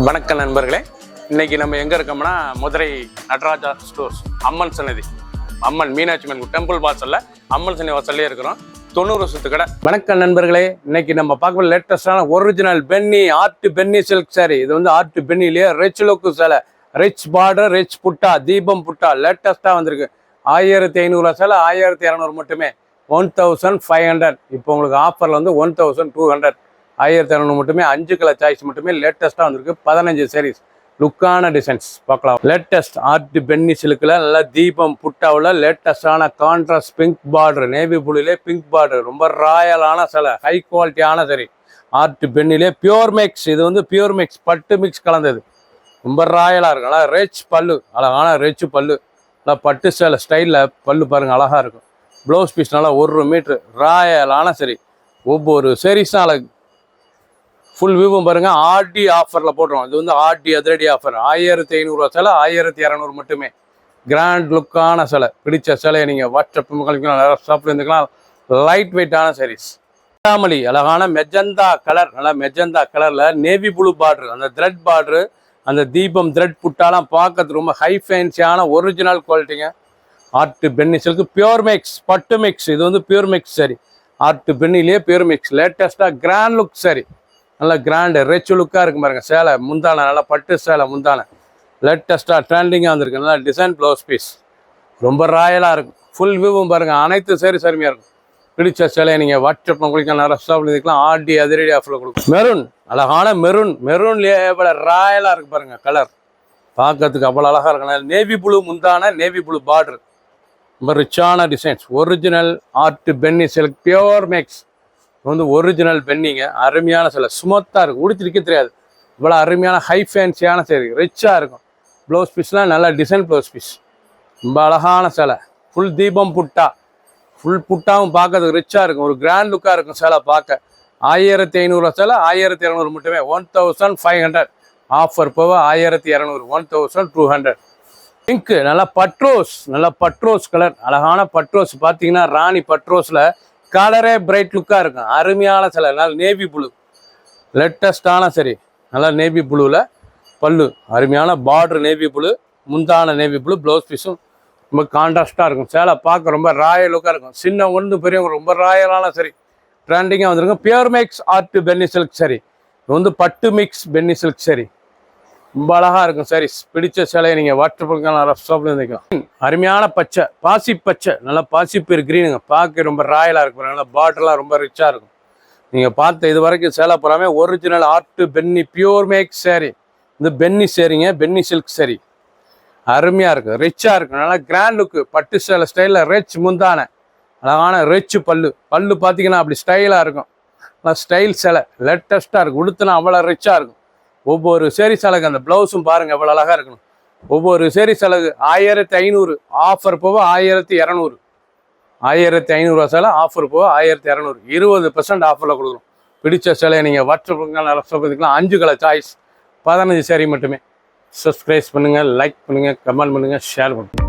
வணக்கம் நண்பர்களே, இன்னைக்கு நம்ம எங்க இருக்கோம்னா மதுரை நடராஜா ஸ்டோர்ஸ் அம்மன் சன்னதி, அம்மன் மீனாட்சி அம்மன் டெம்பிள் வாசல்ல அம்மன் சன்னதி வாசல்லே இருக்கிறோம். 90 வருஷத்து கடை. வணக்கம் நண்பர்களே, இன்னைக்கு நம்ம பார்க்க லேட்டஸ்டான ஒரிஜினல் பென்னி ஆர்ட் பென்னி சில்க் சாரி. இது வந்து ஆர்ட் பென்னிலேயே ரிச் லுக்கு சேலை, ரிச் பார்டர், ரிச் புட்டா, தீபம் புட்டா லேட்டஸ்டா வந்திருக்கு. 1500 சேலை 1200 மட்டுமே, 1500. இப்போ உங்களுக்கு ஆஃபர்ல வந்து 1200, 1200 மட்டுமே. 5 கலர் சாய்ஸ் மட்டுமே லேட்டஸ்ட்டாக வந்திருக்கு. 15 சாரீஸ், லுக்கான டிசைன்ஸ் பார்க்கலாம். லேட்டஸ்ட் ஆர்ட் பென்னி சில்கில் நல்லா தீபம் புட்டாவில் லேட்டஸ்டான கான்ட்ராஸ்ட் பிங்க் பார்டர், நேவி ப்ளூலே பிங்க் பார்டர், ரொம்ப ராயலான சிலை, ஹை குவாலிட்டியான சரி. ஆர்ட் பென்னிலே பியூர் மிக்ஸ், இது வந்து பியூர் மிக்ஸ், பட்டு மிக்ஸ் கலந்தது, ரொம்ப ராயலாக இருக்கும். நல்லா ரிச் பல்லு, அழகான ரிச் பல்லு, நல்லா பட்டு சேலை ஸ்டைலில் பல்லு பாருங்கள், அழகாக இருக்கும். ப்ளவுஸ் பீஸ் நல்லா 1 மீட்ரு, ராயலான சரி. ஒவ்வொரு சாரீஸும் அழகு. ஃபுல் வியூவும் பாருங்க, ஆர்டி ஆஃபரில் போட்டுருவோம். இது வந்து ஆர்டி அதிரடி ஆஃபர். 1500 சேலை 1200 மட்டுமே. கிராண்ட் லுக்கான சேலை, பிடிச்ச சேலையை நீங்கள் வாட்ஸ்அப் கழிக்கலாம், ஷாப்பில் இருந்துக்கலாம். லைட் வெயிட்டான சாரீஸ். தாமலி அழகான மெஜந்தா கலர், நல்லா மெஜந்தா கலரில் நேவி ப்ளூ பார்டர், அந்த த்ரெட் பார்டரு, அந்த தீபம் த்ரெட் புட்டாலாம் பார்க்கறது ரொம்ப ஹை ஃபேன்சியான ஒரிஜினல் குவாலிட்டிங்க. Art Penney silk pure mix, பட்டு மிக்ஸ். இது வந்து பியூர் மிக்ஸ் சரி, ஆர்ட் பென்னிலேயே பியூர் மிக்ஸ். லேட்டஸ்ட்டாக கிராண்ட் லுக் சரி, நல்லா கிராண்டு ரிச் லுக்காக இருக்கும் பாருங்க. சேலை முந்தான நல்லா பட்டு சேலை முந்தான லேட்டஸ்ட்டாக ட்ரெண்டிங்காக வந்திருக்கு. நல்லா டிசைன் ப்ளவுஸ் பீஸ், ரொம்ப ராயலாக இருக்கும். ஃபுல் வியூவும் பாருங்கள், அனைத்து சேரீ அருமையாக இருக்கும். பிடிச்ச சேலையை நீங்கள் வாட்ஸ்அப் கொடுக்கலாம், நிறைய ஸ்டாப்பில் இருக்கலாம். ஆர்டி அதிரடி ஆஃபரில் கொடுக்கும். மெரூன் அழகான மெரூன், மெரூன்லேயே எவ்வளோ ராயலாக இருக்குது பாருங்கள். கலர் பார்க்கறதுக்கு அவ்வளோ அழகாக இருக்கும். நேவி ப்ளூ முந்தான, நேவி ப்ளூ பார்டர், ரொம்ப ரிச்சான designs. Original art Penney silk pure mix வந்து ஒரிஜினல் பென்னிங்க. அருமையான சேலை, ஸ்மூத்தாக இருக்கும், உடுத்திருக்கே தெரியாது. இவ்வளோ அருமையான ஹை ஃபேன்சியான சேலை, ரிச்சாக இருக்கும். ப்ளவுஸ் பீஸ்லாம் நல்லா டிசைன் ப்ளவுஸ் பீஸ், ரொம்ப அழகான சேலை. ஃபுல் தீபம் புட்டா, ஃபுல் புட்டாவும் பார்க்கறதுக்கு ரிச்சாக இருக்கும், ஒரு கிராண்ட் லுக்காக இருக்கும் சேலை பார்க்க. 1500 சேலை 1200 மட்டுமே, 1500. ஆஃபர் போக 1200, 1200. பிங்க்கு நல்லா பட்ரோஸ், நல்லா பட்ரோஸ் கலர், அழகான பட்ரோஸ். பார்த்தீங்கன்னா ராணி பட்ரோஸில் கலரே பிரைட் லுக்காக இருக்கும், அருமையான சிலை. நல்லா நேவி ப்ளூ லேட்டஸ்டான சரி, நல்லா நேவி ப்ளூவில் பல்லு, அருமையான பார்டர் நேவி ப்ளூ, முந்தான நேவி ப்ளூ, ப்ளவுஸ் பீஸும் ரொம்ப கான்ட்ராஸ்டாக இருக்கும். சேலை பார்க்க ரொம்ப ராயல் லுக்காக இருக்கும். சின்ன ஒன்று பெரியவங்க ரொம்ப ராயலான சரி, ட்ரெண்டிங்காக வந்துருக்கும். Pure mix art Penney silk சரி, இது வந்து பட்டு மிக்ஸ் பென்னி சில்க் சரி, ரொம்ப அழகாக இருக்கும் சாரீஸ். பிடிச்ச சேலையை நீங்கள் வாட்டர் ஷாப்பில் இருந்துக்கலாம். அருமையான பச்சை, பாசி பச்சை, நல்லா பாசிப்பேர் க்ரீனுங்க, பார்க்க ரொம்ப ராயலாக இருக்கும். நல்லா பார்டர்லாம் ரொம்ப ரிச்சாக இருக்கும். நீங்கள் பார்த்த இது வரைக்கும் சேலை போகாமல் original art penny pure make sari, இந்த பென்னி சேரீங்க, பென்னி சில்க் சேரீ, அருமையாக இருக்கும், ரிச்சாக இருக்கும். நல்லா கிராண்ட் லுக்கு, பட்டு சேலை ஸ்டைலில் ரிச் முந்தான, அழகான ரிச் பல்லு. பல்லு பார்த்தீங்கன்னா அப்படி ஸ்டைலாக இருக்கும். நல்லா ஸ்டைல் சேலை லேட்டஸ்ட்டாக இருக்கும், உடுத்துனா அவ்வளோ ரிச்சாக இருக்கும். ஒவ்வொரு சேரீ சேலைக்கு அந்த ப்ளவுஸும் பாருங்கள் எவ்வளோ அழகாக இருக்கணும். ஒவ்வொரு சேரீ சேலைக்கு 1500, ஆஃபர் போக 1200. 1500 சேலை ஆஃபர் போக 1200, 20% ஆஃபரில் கொடுக்குறோம். பிடிச்ச சேலையை நீங்கள் வாட்ஸ்அப்புக்கு 5 கலர் சாய்ஸ், 15 சேரீ மட்டுமே. சப்ஸ்கிரைப் பண்ணுங்கள், லைக் பண்ணுங்கள், கமெண்ட் பண்ணுங்கள், ஷேர் பண்ணுங்கள்.